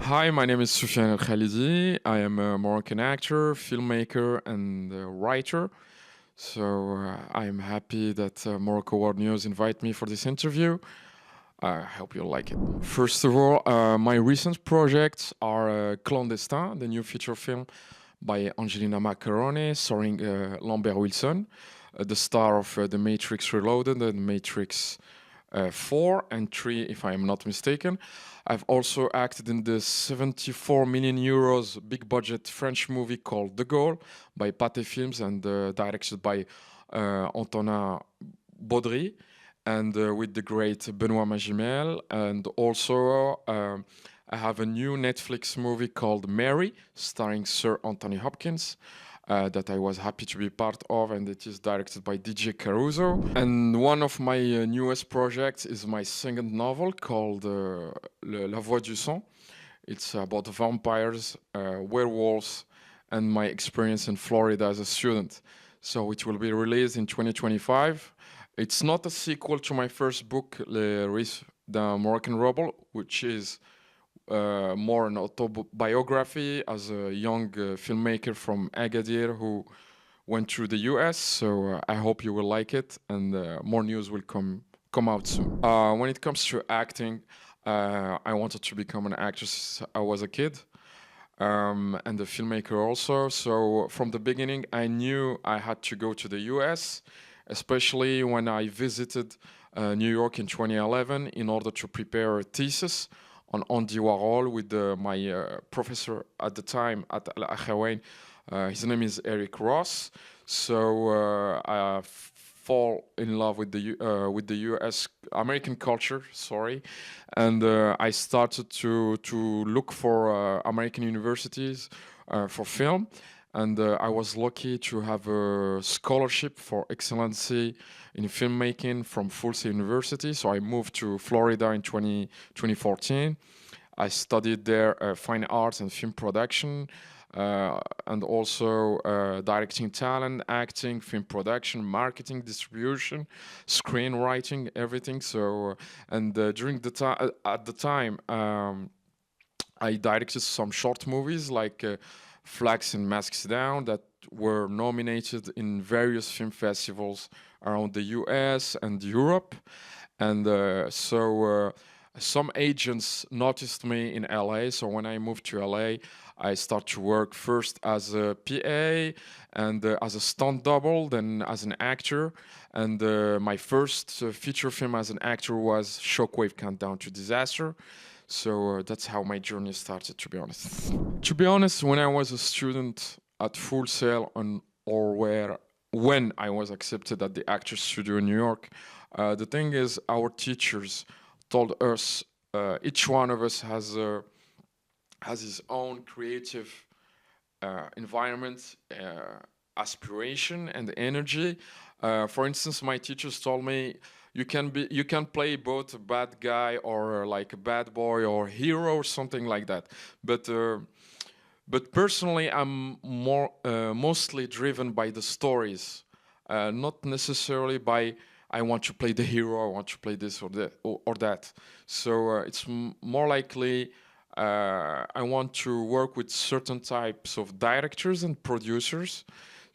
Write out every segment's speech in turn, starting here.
Hi, my name is Soufiane El Khalidy. I am a Moroccan actor, filmmaker, and writer. I am happy that Morocco World News invite me for this interview. I hope you'll like it. First of all, my recent projects are Klandestin, the new feature film by Angelina Macaroni, starring Lambert Wilson, the star of The Matrix Reloaded and Matrix 4 and 3, if I am not mistaken. I've also acted in the 74 million euros big budget French movie called The Goal by Pathé Films and directed by Antonin Baudry and with the great Benoît Magimel. And also, I have a new Netflix movie called Mary, starring Sir Anthony Hopkins, that I was happy to be part of, and it is directed by DJ Caruso. And one of my newest projects is my second novel called La Voix du Sang. It's about vampires, werewolves, and my experience in Florida as a student. So it will be released in 2025. It's not a sequel to my first book, Le Risque d'un Moroccan Rebel, which is more an autobiography as a young filmmaker from Agadir who went through the US. So I hope you will like it, and more news will come out soon. When it comes to acting, I wanted to become an actress since I was a kid. And a filmmaker also. So from the beginning, I knew I had to go to the US, especially when I visited New York in 2011 in order to prepare a thesis on Andy Warhol with my professor at the time at Al Akhawain. His name is Eric Ross. So I fall in love with the U.S. American culture. Sorry, and I started to look for American universities for film. And I was lucky to have a scholarship for excellency in filmmaking from Full Sail University. So I moved to Florida in 2014. I studied there fine arts and film production, and also directing talent, acting, film production, marketing, distribution, screenwriting, everything. So, and during the time, at the time, I directed some short movies like Flags and Masks Down that were nominated in various film festivals around the US and Europe. And some agents noticed me in LA. So when I moved to LA, I started to work first as a PA and as a stunt double, then as an actor. And my first feature film as an actor was Shockwave Countdown to Disaster. So that's how my journey started, to be honest. To be honest, when I was a student at Full Sail when I was accepted at the Actors Studio in New York, the thing is our teachers told us each one of us has his own creative environment, aspiration, and energy. For instance, my teachers told me you can play both a bad guy or like a bad boy or hero or something like that. But personally, I'm mostly driven by the stories, not necessarily by I want to play the hero, I want to play this or that. So it's more likely I want to work with certain types of directors and producers.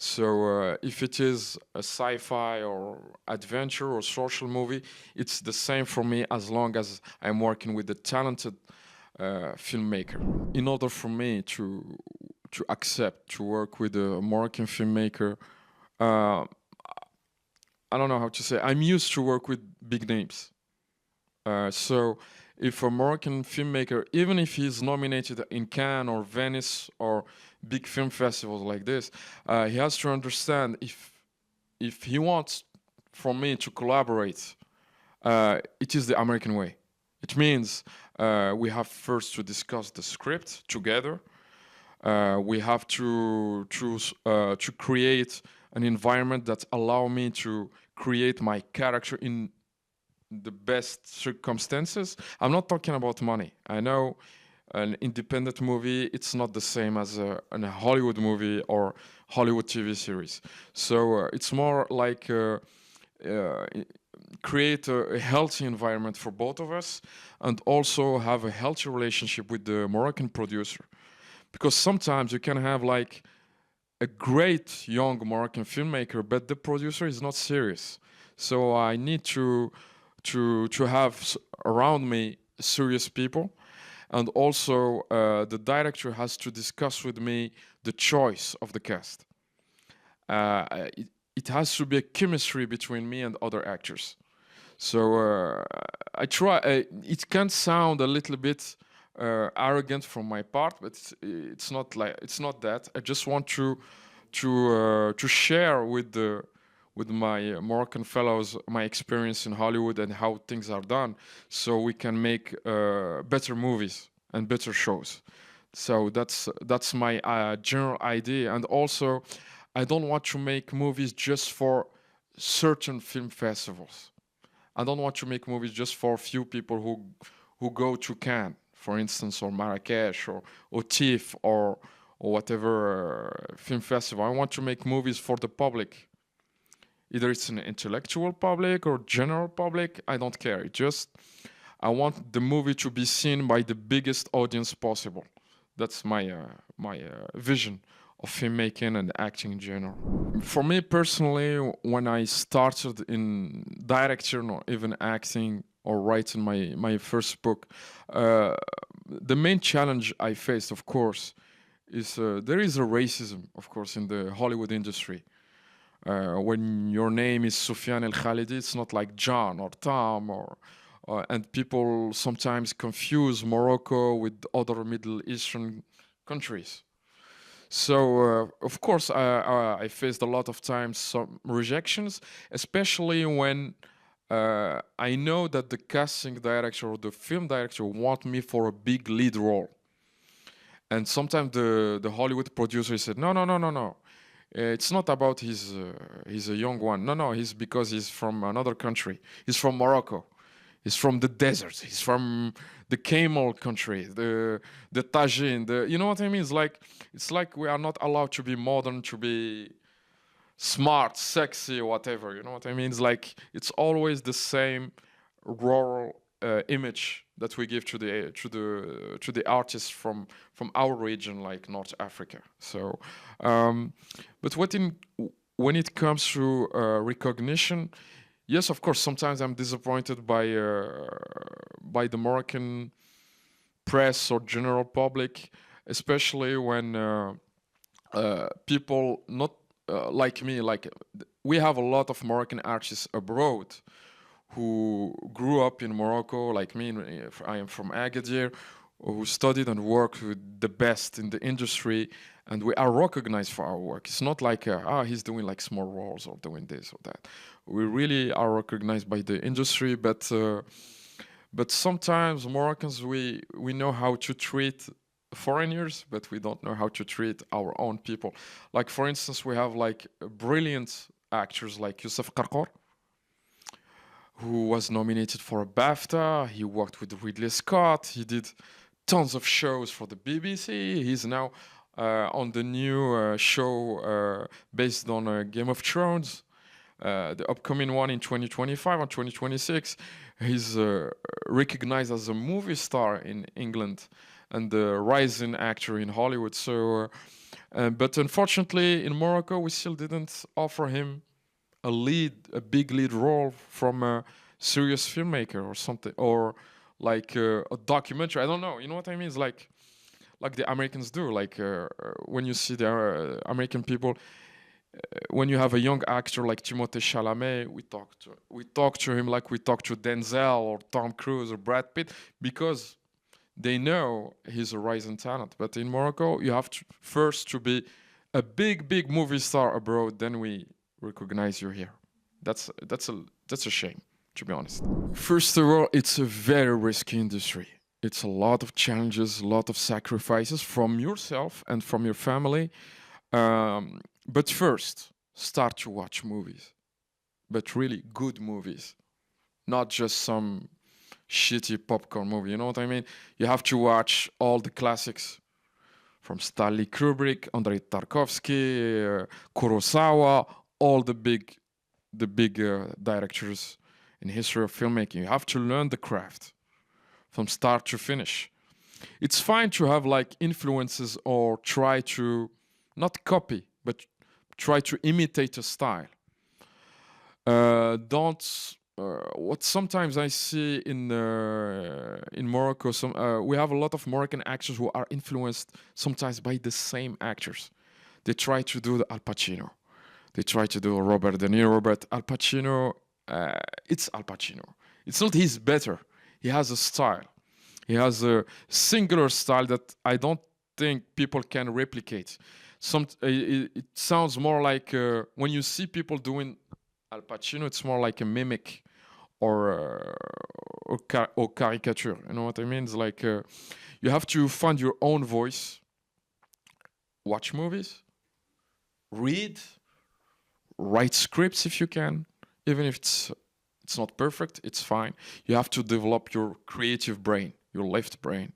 So if it is a sci-fi or adventure or social movie, it's the same for me as long as I'm working with a talented filmmaker. In order for me to accept to work with a Moroccan filmmaker, I don't know how to say. I'm used to work with big names. So if a Moroccan filmmaker, even if he's nominated in Cannes or Venice or big film festivals like this, he has to understand if he wants from me to collaborate, it is the American way. It means we have first to discuss the script together. We have to create an environment that allow me to create my character in the best circumstances. I'm not talking about money. I know an independent movie, it's not the same as a Hollywood movie or Hollywood TV series. So it's more like create a healthy environment for both of us, and also have a healthy relationship with the Moroccan producer. Because sometimes you can have like a great young Moroccan filmmaker, but the producer is not serious. So I need to have around me serious people, and also the director has to discuss with me the choice of the cast. It has to be a chemistry between me and other actors. So I try. It can sound a little bit arrogant from my part, but it's not like it's not that. I just want to share with my Moroccan fellows my experience in Hollywood and how things are done, so we can make better movies and better shows. So that's my general idea. And also, I don't want to make movies just for certain film festivals. I don't want to make movies just for a few people who go to Cannes, for instance, or Marrakesh, or TIFF, or whatever film festival. I want to make movies for the public. Either it's an intellectual public or general public, I don't care. I want the movie to be seen by the biggest audience possible. That's my vision of filmmaking and acting in general. For me personally, when I started in directing or even acting or writing my first book, the main challenge I faced, of course, is there is a racism, of course, in the Hollywood industry. When your name is Soufiane El Khalidy, it's not like John or Tom, and people sometimes confuse Morocco with other Middle Eastern countries. So, of course, I faced a lot of times some rejections, especially when I know that the casting director or the film director want me for a big lead role. And sometimes the Hollywood producer said, no, no, no, no, no. It's not about he's a young one. No, no, he's because he's from another country. He's from Morocco. He's from the deserts. He's from the camel country, the tagine. You know what I mean? It's like we are not allowed to be modern, to be smart, sexy, whatever. You know what I mean? It's always the same rural image that we give to the artists from our region, like North Africa. So, but when it comes to recognition, yes, of course, sometimes I'm disappointed by the Moroccan press or general public, especially when people not like me, we have a lot of Moroccan artists abroad who grew up in Morocco, like me. I am from Agadir, who studied and worked with the best in the industry, and we are recognized for our work. It's not like, he's doing like small roles or doing this or that. We really are recognized by the industry, but sometimes Moroccans, we know how to treat foreigners, but we don't know how to treat our own people. Like, for instance, we have like brilliant actors like Youssef Qarqor, who was nominated for a BAFTA. He worked with Ridley Scott. He did tons of shows for the BBC. He's now on the new show based on Game of Thrones, the upcoming one in 2025 or 2026. He's recognized as a movie star in England and a rising actor in Hollywood. So, but unfortunately, in Morocco, we still didn't offer him a big lead role from a serious filmmaker or something, or like a documentary. I don't know. You know what I mean? It's like the Americans do. When you see the American people, when you have a young actor like Timothée Chalamet, we talk to him like we talk to Denzel or Tom Cruise or Brad Pitt, because they know he's a rising talent. But in Morocco, you have to first to be a big movie star abroad, then we recognize you here. That's a shame, to be honest. First of all, it's a very risky industry. It's a lot of challenges, a lot of sacrifices from yourself and from your family. But first, start to watch movies, but really good movies, not just some shitty popcorn movie. You know what I mean? You have to watch all the classics from Stanley Kubrick, Andrei Tarkovsky, Kurosawa, all the big directors in history of filmmaking. You have to learn the craft from start to finish. It's fine to have like influences or try to not copy, but try to imitate a style. Don't. What sometimes I see in Morocco, we have a lot of Moroccan actors who are influenced sometimes by the same actors. They try to do the Al Pacino. They try to do Robert De Niro, but Al Pacino, it's Al Pacino. It's not he's better. He has a style. He has a singular style that I don't think people can replicate. It sounds more like when you see people doing Al Pacino, it's more like a mimic or caricature. You know what I mean? It's like you have to find your own voice, watch movies, read, write scripts if you can, even if it's not perfect, it's fine. You have to develop your creative brain, your left brain.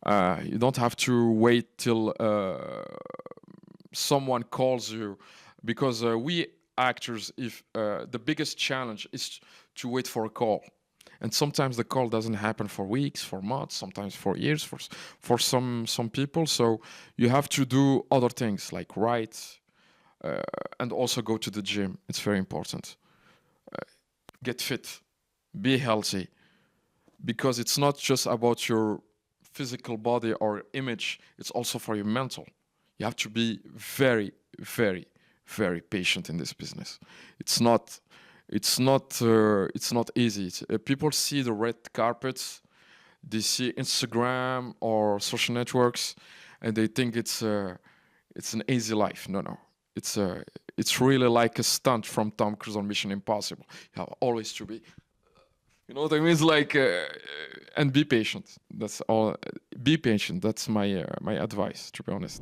You don't have to wait till someone calls you, because we actors, if the biggest challenge is to wait for a call, and sometimes the call doesn't happen for weeks, for months, sometimes for years, for some people. So you have to do other things like write, and also go to the gym. It's very important. Get fit, be healthy, because it's not just about your physical body or image, it's also for your mental. You have to be very, very, very patient in this business. It's not easy. People see the red carpets, they see Instagram or social networks, and they think it's an easy life. No. It's really like a stunt from Tom Cruise on Mission Impossible. You have always to be, you know what I mean? It's like, and be patient. That's all. Be patient. That's my advice, to be honest.